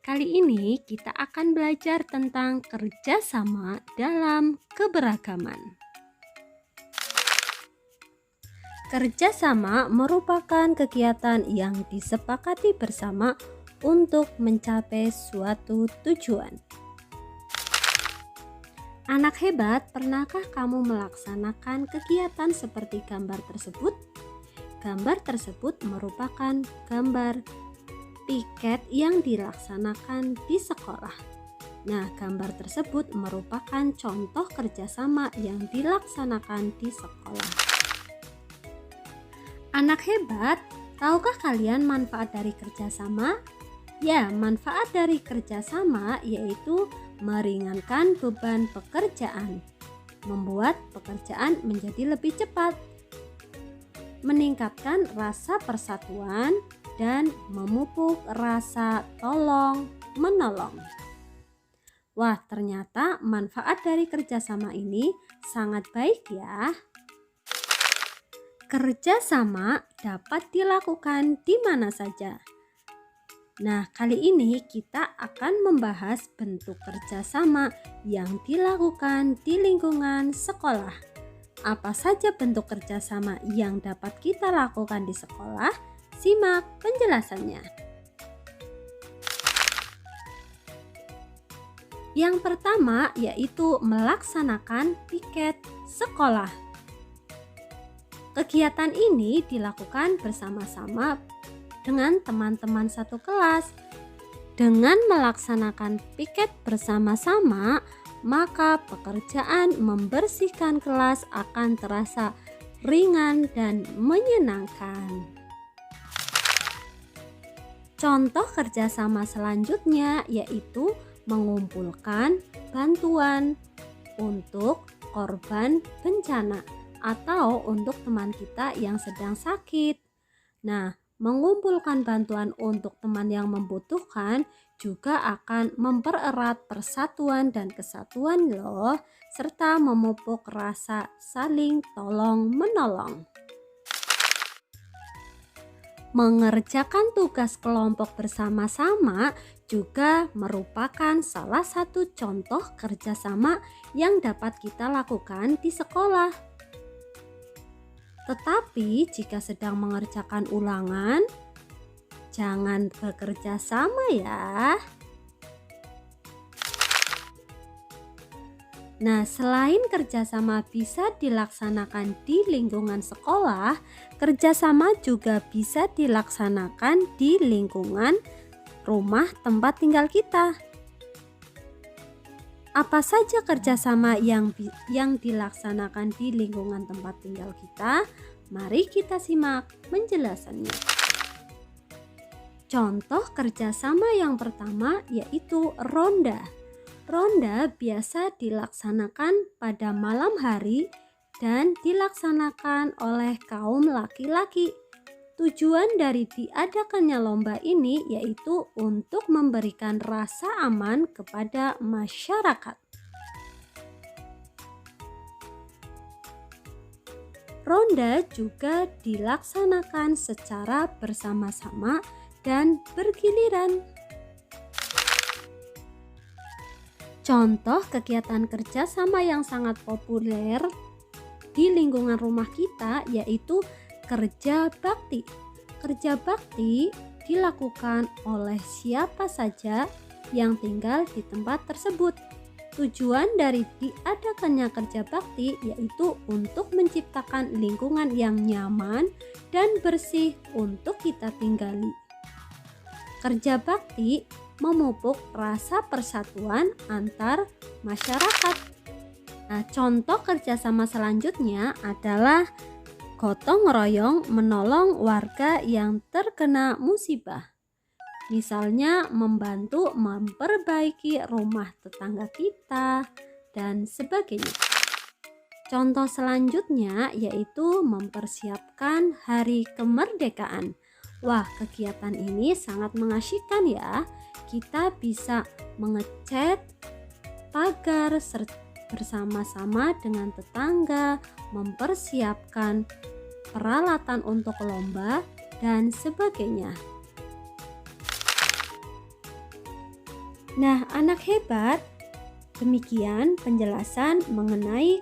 Kali ini kita akan belajar tentang kerjasama dalam keberagaman. Kerjasama merupakan kegiatan yang disepakati bersama untuk mencapai suatu tujuan. Anak hebat, pernahkah kamu melaksanakan kegiatan seperti gambar tersebut? Gambar tersebut merupakan gambar piket yang dilaksanakan di sekolah. Nah, gambar tersebut merupakan contoh kerjasama yang dilaksanakan di sekolah. Anak hebat, tahukah kalian manfaat dari kerjasama? Ya, manfaat dari kerjasama yaitu meringankan beban pekerjaan, membuat pekerjaan menjadi lebih cepat, meningkatkan rasa persatuan, dan memupuk rasa tolong-menolong. Wah, ternyata manfaat dari kerjasama ini sangat baik ya. Kerjasama dapat dilakukan di mana saja. Nah, kali ini kita akan membahas bentuk kerjasama yang dilakukan di lingkungan sekolah. Apa saja bentuk kerjasama yang dapat kita lakukan di sekolah? Simak penjelasannya. Yang pertama yaitu melaksanakan piket sekolah. Kegiatan ini dilakukan bersama-sama dengan teman-teman satu kelas. Dengan melaksanakan piket bersama-sama, maka pekerjaan membersihkan kelas akan terasa ringan dan menyenangkan. Contoh kerjasama selanjutnya yaitu mengumpulkan bantuan untuk korban bencana atau untuk teman kita yang sedang sakit. Nah, mengumpulkan bantuan untuk teman yang membutuhkan juga akan mempererat persatuan dan kesatuan loh, serta memupuk rasa saling tolong-menolong. Mengerjakan tugas kelompok bersama-sama juga merupakan salah satu contoh kerjasama yang dapat kita lakukan di sekolah. Tetapi jika sedang mengerjakan ulangan, jangan bekerja sama ya. Nah, selain kerjasama bisa dilaksanakan di lingkungan sekolah, kerjasama juga bisa dilaksanakan di lingkungan rumah tempat tinggal kita. Apa saja kerjasama yang dilaksanakan di lingkungan tempat tinggal kita? Mari kita simak penjelasannya. Contoh kerjasama yang pertama yaitu ronda. Ronda biasa dilaksanakan pada malam hari dan dilaksanakan oleh kaum laki-laki. Tujuan dari diadakannya lomba ini yaitu untuk memberikan rasa aman kepada masyarakat. Ronda juga dilaksanakan secara bersama-sama dan bergiliran. Contoh kegiatan kerjasama yang sangat populer di lingkungan rumah kita yaitu kerja bakti. Kerja bakti dilakukan oleh siapa saja yang tinggal di tempat tersebut. Tujuan dari diadakannya kerja bakti yaitu untuk menciptakan lingkungan yang nyaman dan bersih untuk kita tinggali. Kerja bakti memupuk rasa persatuan antar masyarakat. Nah, contoh kerjasama selanjutnya adalah gotong royong menolong warga yang terkena musibah. Misalnya membantu memperbaiki rumah tetangga kita dan sebagainya. Contoh selanjutnya yaitu mempersiapkan hari kemerdekaan. Wah, kegiatan ini sangat mengasyikkan ya. Kita bisa mengecat pagar bersama-sama dengan tetangga, mempersiapkan peralatan untuk lomba, dan sebagainya. Nah, anak hebat, demikian penjelasan mengenai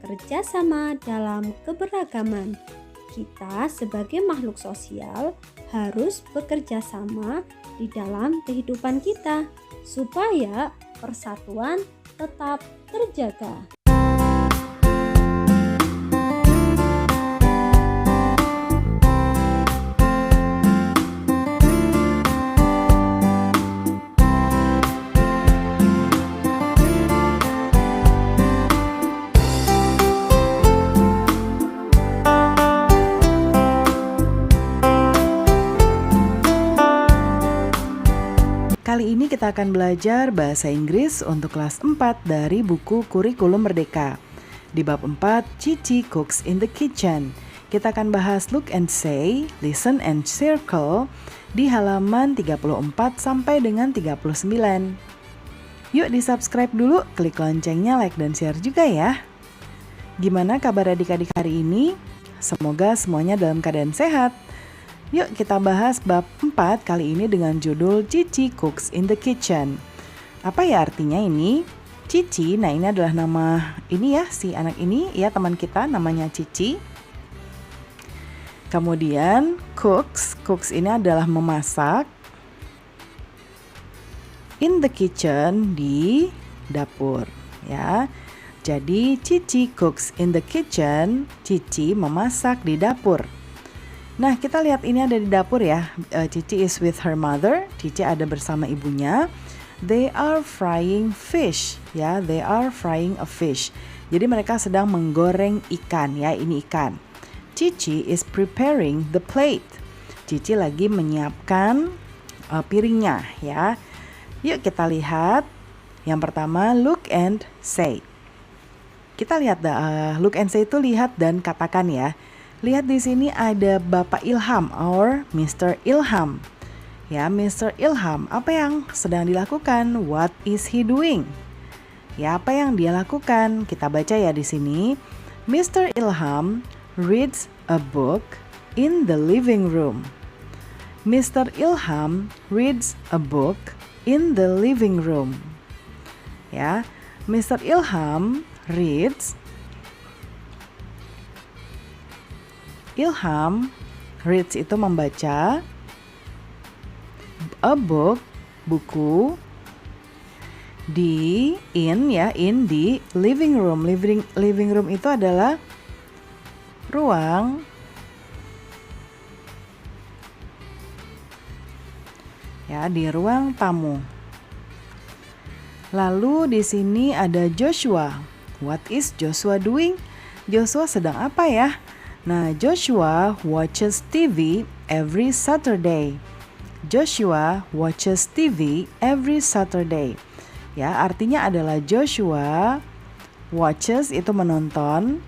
kerjasama dalam keberagaman. Kita sebagai makhluk sosial harus bekerja sama di dalam kehidupan kita supaya persatuan tetap terjaga. Kali ini kita akan belajar bahasa Inggris untuk kelas 4 dari buku Kurikulum Merdeka. Di bab 4, Cici Cooks in the Kitchen. Kita akan bahas look and say, listen and circle di halaman 34 sampai dengan 39. Yuk di-subscribe dulu, klik loncengnya, like dan share juga ya. Gimana kabar adik-adik hari ini? Semoga semuanya dalam keadaan sehat. Yuk kita bahas bab 4 kali ini dengan judul Cici Cooks in the Kitchen. Apa ya artinya ini? Cici, nah ini adalah nama ini ya, si anak ini ya, teman kita namanya Cici. Kemudian cooks ini adalah memasak. In the kitchen, di dapur ya. Jadi Cici cooks in the kitchen, Cici memasak di dapur. Nah, kita lihat ini ada di dapur ya. Cici is with her mother. Cici ada bersama ibunya. They are frying fish. Ya, they are frying a fish. Jadi mereka sedang menggoreng ikan ya, ini ikan. Cici is preparing the plate. Cici lagi menyiapkan piringnya ya. Yuk kita lihat. Yang pertama, look and say. Kita lihat look and say itu lihat dan katakan ya. Lihat di sini ada Bapak Ilham or Mr. Ilham. Ya, Mr. Ilham, apa yang sedang dilakukan? What is he doing? Ya, apa yang dia lakukan? Kita baca ya di sini. Mr. Ilham reads a book in the living room. Mr. Ilham reads a book in the living room. Ya, Mr. Ilham reads Ilham reads itu membaca, a book, buku, in di living room. Living room itu adalah ruang ya, di ruang tamu. Lalu di sini ada Joshua. What is Joshua doing? Joshua sedang apa ya? Nah, Joshua watches TV every Saturday. Joshua watches TV every Saturday. Ya, artinya adalah Joshua watches itu menonton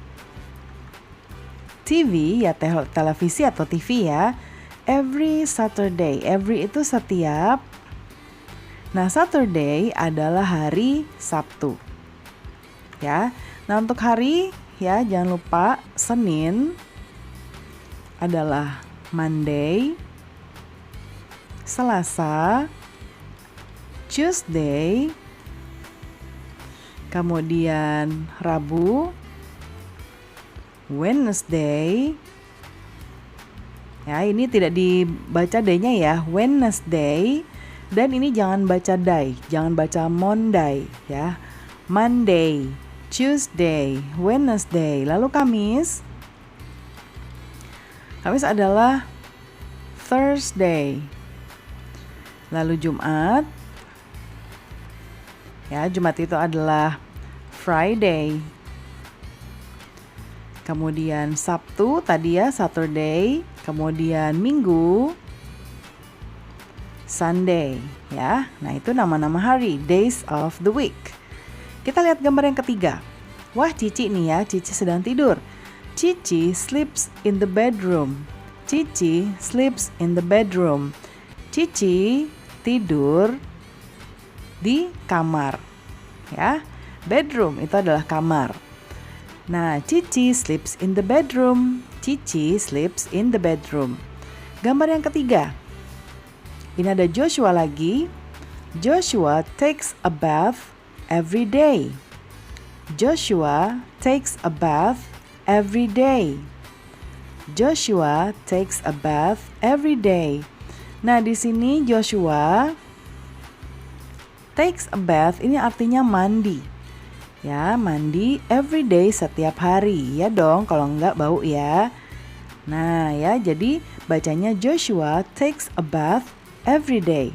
TV ya, televisi atau TV ya. Every Saturday. Every itu setiap. Nah, Saturday adalah hari Sabtu. Ya. Nah, untuk hari ya, jangan lupa Senin adalah Monday, Selasa, Tuesday, kemudian Rabu, Wednesday. Ya, ini tidak dibaca day-nya ya, Wednesday. Dan ini jangan baca day, jangan baca Monday ya. Monday, Tuesday, Wednesday, lalu Kamis. Kamis adalah Thursday. Lalu Jumat. Ya, Jumat itu adalah Friday. Kemudian Sabtu tadi ya, Saturday. Kemudian Minggu, Sunday ya. Nah, itu nama-nama hari, days of the week. Kita lihat gambar yang ketiga. Wah, Cici nih ya, Cici sedang tidur. Cici sleeps in the bedroom. Cici sleeps in the bedroom. Cici tidur di kamar. Ya, bedroom itu adalah kamar. Nah, Cici sleeps in the bedroom. Cici sleeps in the bedroom. Gambar yang ketiga. Ini ada Joshua lagi. Joshua takes a bath every day. Joshua takes a bath every day. Joshua takes a bath every day. Nah, di sini Joshua takes a bath ini artinya mandi. Ya, mandi every day setiap hari. Ya dong, kalau enggak bau ya. Nah, ya, jadi bacanya Joshua takes a bath every day.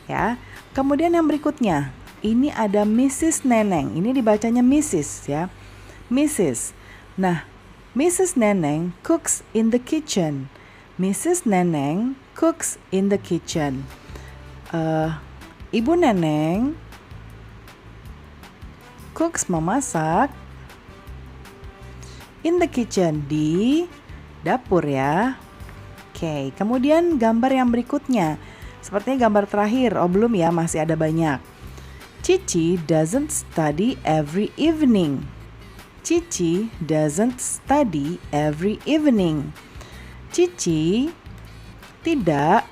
Ya. Kemudian yang berikutnya, ini ada Mrs. Neneng. Ini dibacanya Mrs. ya. Mrs. Nah, Mrs. Neneng cooks in the kitchen. Mrs. Neneng cooks in the kitchen. Ibu Neneng cooks memasak in the kitchen, di dapur ya. Oke, kemudian gambar yang berikutnya. Sepertinya gambar terakhir, belum ya, masih ada banyak. Cici doesn't study every evening. Cici doesn't study every evening. Cici tidak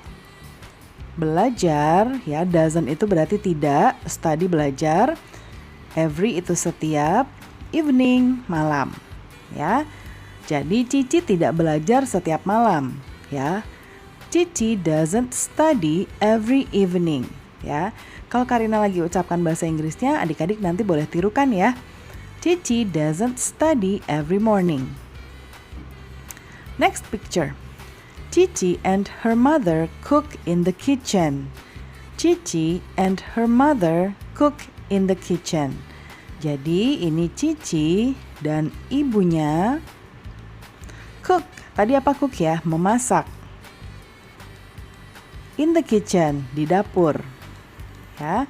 belajar, ya, doesn't itu berarti tidak, study belajar, every itu setiap, evening malam, ya. Jadi Cici tidak belajar setiap malam, ya. Cici doesn't study every evening, ya. Kalau Karina lagi ucapkan bahasa Inggrisnya, adik-adik nanti boleh tirukan ya. Cici doesn't study every morning. Next picture. Cici and her mother cook in the kitchen. Cici and her mother cook in the kitchen. Jadi ini Cici dan ibunya cook. Tadi apa cook ya? Memasak. In the kitchen, di dapur. Ya.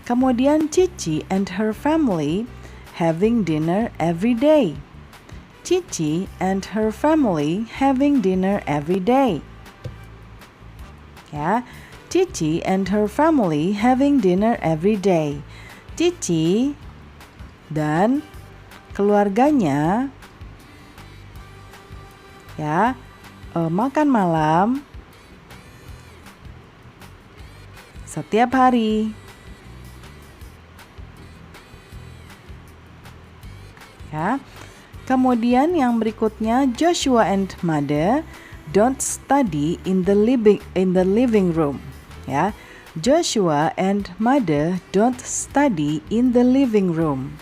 Kemudian Cici and her family having dinner every day. Cici and her family having dinner every day. Ya. Cici and her family having dinner every day. Cici dan keluarganya ya makan malam setiap hari. Ya. Kemudian yang berikutnya, Joshua and mother don't study in the living room. Ya. Joshua and mother don't study in the living room.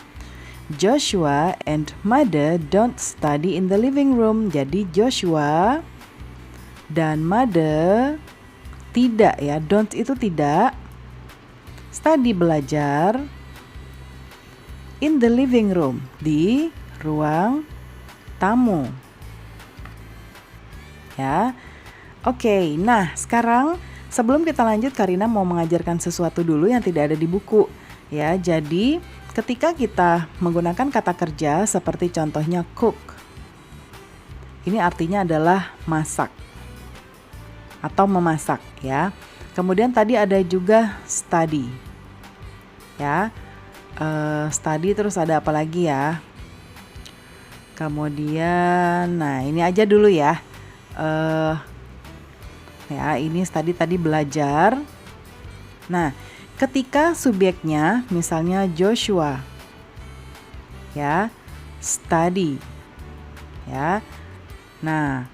Joshua and mother don't study in the living room. Jadi Joshua dan mother tidak ya, don't itu tidak, study belajar, in the living room, di ruang tamu. Ya. Oke, nah sekarang sebelum kita lanjut, Karina mau mengajarkan sesuatu dulu yang tidak ada di buku. Ya, jadi ketika kita menggunakan kata kerja seperti contohnya cook, ini artinya adalah masak atau memasak ya. Kemudian tadi ada juga study. Ya. Study terus ada apa lagi ya? Kemudian nah ini aja dulu ya. Ya, ini tadi belajar. Nah, ketika subjeknya misalnya Joshua, ya, study, ya. Nah,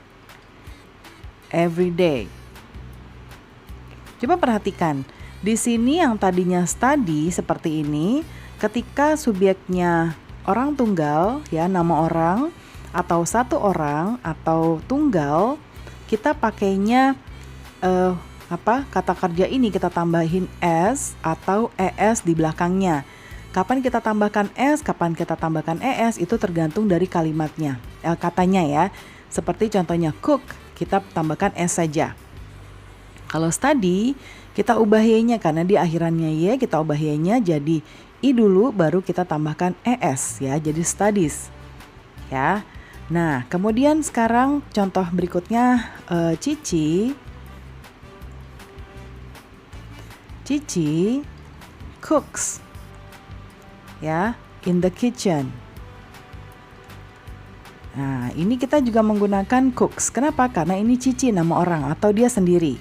every day. Coba perhatikan, di sini yang tadinya study seperti ini, ketika subjeknya orang tunggal, ya, nama orang atau satu orang atau tunggal, kita pakainya kata kerja ini kita tambahin s atau es di belakangnya. Kapan kita tambahkan s, kapan kita tambahkan es itu tergantung dari kalimatnya, katanya ya. Seperti contohnya cook, kita tambahkan s saja. Kalau study, kita ubah y-nya karena di akhirannya y, kita ubah y-nya jadi i dulu, baru kita tambahkan es ya, jadi studies. Ya. Nah, kemudian sekarang contoh berikutnya, Cici cooks ya in the kitchen. Nah, ini kita juga menggunakan cooks. Kenapa? Karena ini Cici nama orang atau dia sendiri.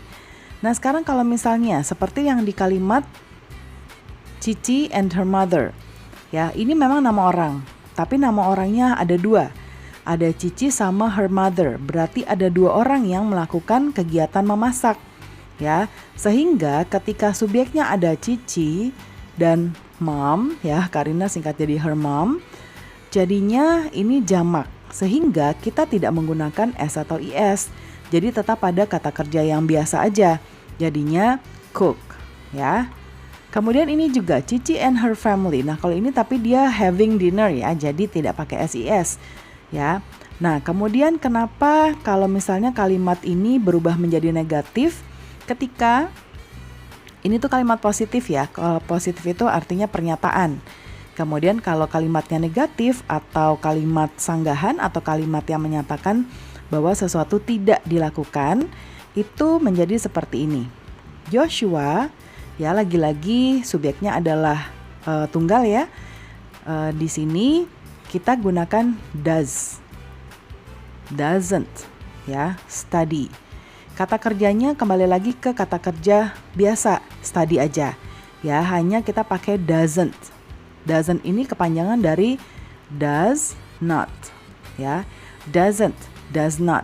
Nah, sekarang kalau misalnya seperti yang di kalimat Cici and her mother. Ya, ini memang nama orang, tapi nama orangnya ada dua. Ada Cici sama her mother, berarti ada dua orang yang melakukan kegiatan memasak. Ya, sehingga ketika subjeknya ada Cici dan mom, ya Karina singkat jadi her mom, jadinya ini jamak, sehingga kita tidak menggunakan s atau is. Jadi tetap ada kata kerja yang biasa aja. Jadinya cook, ya. Kemudian ini juga Cici and her family. Nah, kalau ini tapi dia having dinner ya, jadi tidak pakai SIS ya. Nah, kemudian kenapa kalau misalnya kalimat ini berubah menjadi negatif ketika ini tuh kalimat positif ya. Kalau positif itu artinya pernyataan. Kemudian kalau kalimatnya negatif atau kalimat sanggahan atau kalimat yang menyatakan bahwa sesuatu tidak dilakukan, itu menjadi seperti ini. Joshua, ya lagi-lagi subjeknya adalah tunggal ya. Di sini kita gunakan does, doesn't, ya study. Kata kerjanya kembali lagi ke kata kerja biasa, study aja. Ya, hanya kita pakai doesn't. Doesn't ini kepanjangan dari does not, ya. Doesn't, does not.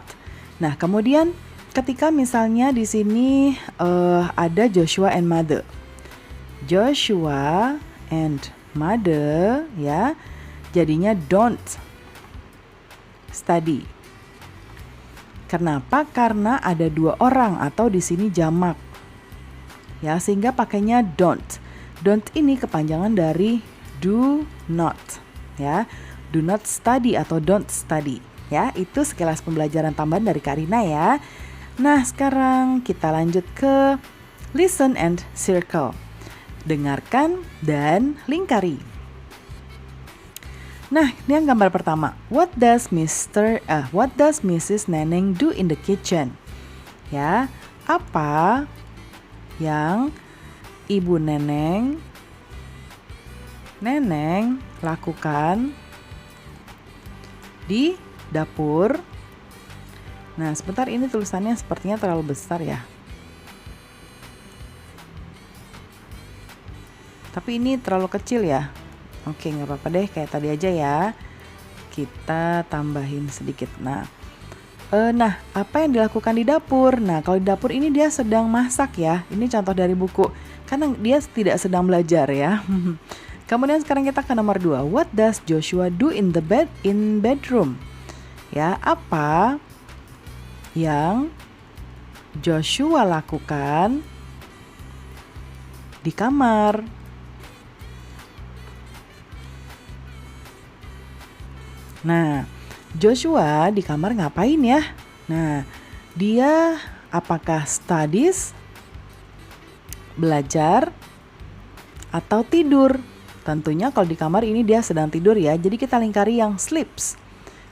Nah, kemudian ketika misalnya di sini ada Joshua and mother. Joshua and mother, ya. Jadinya don't study. Kenapa? Karena ada dua orang atau di sini jamak. Ya, sehingga pakainya don't. Don't ini kepanjangan dari do not, ya. Do not study atau don't study. Ya, itu sekilas pembelajaran tambahan dari Karina ya. Nah, sekarang kita lanjut ke listen and circle. Dengarkan dan lingkari. Nah, ini yang gambar pertama. What does Mrs. Neneng do in the kitchen? Ya, apa yang Ibu Neneng lakukan di dapur? Nah, sebentar, ini tulisannya sepertinya terlalu besar ya. Tapi ini terlalu kecil ya. Oke, nggak apa-apa deh, kayak tadi aja ya. Kita tambahin sedikit. Nah, apa yang dilakukan di dapur? Nah, kalau di dapur ini dia sedang masak ya. Ini contoh dari buku. Karena dia tidak sedang belajar ya. Kemudian sekarang kita ke nomor 2. What does Joshua do in bedroom? Ya, apa yang Joshua lakukan di kamar? Nah, Joshua di kamar ngapain ya? Nah, dia apakah studies, belajar, atau tidur? Tentunya kalau di kamar ini dia sedang tidur ya, jadi kita lingkari yang sleeps.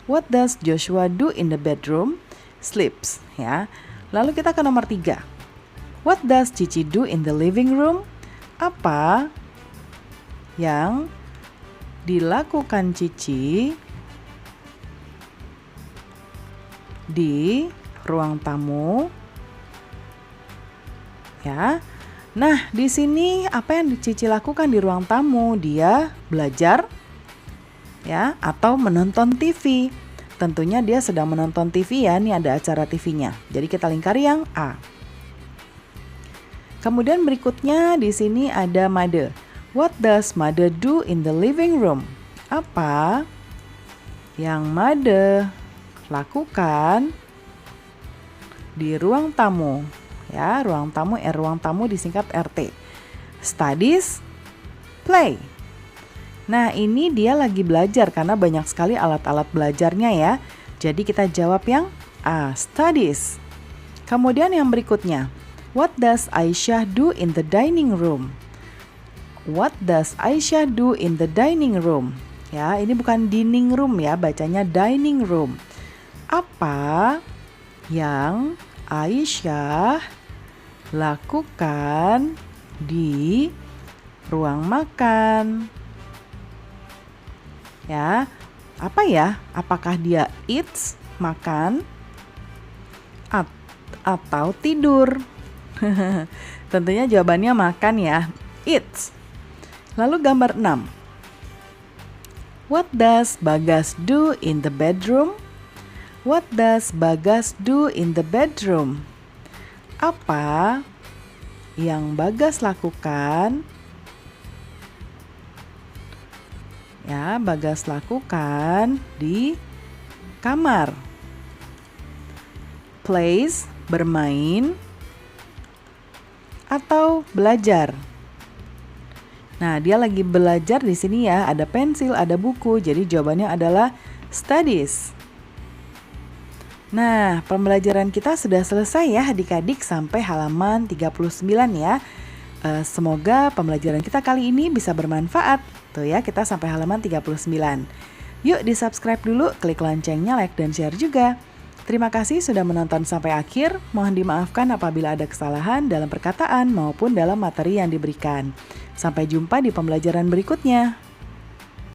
What does Joshua do in the bedroom? Sleeps, ya. Lalu kita ke nomor 3. What does Cici do in the living room? Apa yang dilakukan Cici di ruang tamu? Ya. Nah, di sini apa yang Cici lakukan di ruang tamu? Dia belajar, ya, atau menonton TV. Tentunya dia sedang menonton TV ya, ini ada acara TV-nya. Jadi kita lingkari yang A. Kemudian berikutnya di sini ada mother. What does mother do in the living room? Apa yang mother lakukan di ruang tamu? Ya, ruang tamu disingkat RT. Studies, play. Nah, ini dia lagi belajar karena banyak sekali alat-alat belajarnya ya. Jadi kita jawab yang A, studies. Kemudian yang berikutnya, what does Aisyah do in the dining room? What does Aisyah do in the dining room? Ya, ini bukan dining room ya, bacanya dining room. Apa yang Aisyah lakukan di ruang makan? Ya, apa ya? Apakah dia eats, makan, atau tidur? Tentunya jawabannya makan ya, eats. Lalu gambar 6. What does Bagas do in the bedroom? What does Bagas do in the bedroom? Apa yang Bagas lakukan? Ya, Bagas lakukan di kamar. Plays, bermain, atau belajar. Nah, dia lagi belajar di sini ya, ada pensil, ada buku, jadi jawabannya adalah studies. Nah, pembelajaran kita sudah selesai ya adik-adik sampai halaman 39 ya. Semoga pembelajaran kita kali ini bisa bermanfaat. Tuh ya, kita sampai halaman 39. Yuk di-subscribe dulu, klik loncengnya, like dan share juga. Terima kasih sudah menonton sampai akhir. Mohon dimaafkan apabila ada kesalahan dalam perkataan maupun dalam materi yang diberikan. Sampai jumpa di pembelajaran berikutnya.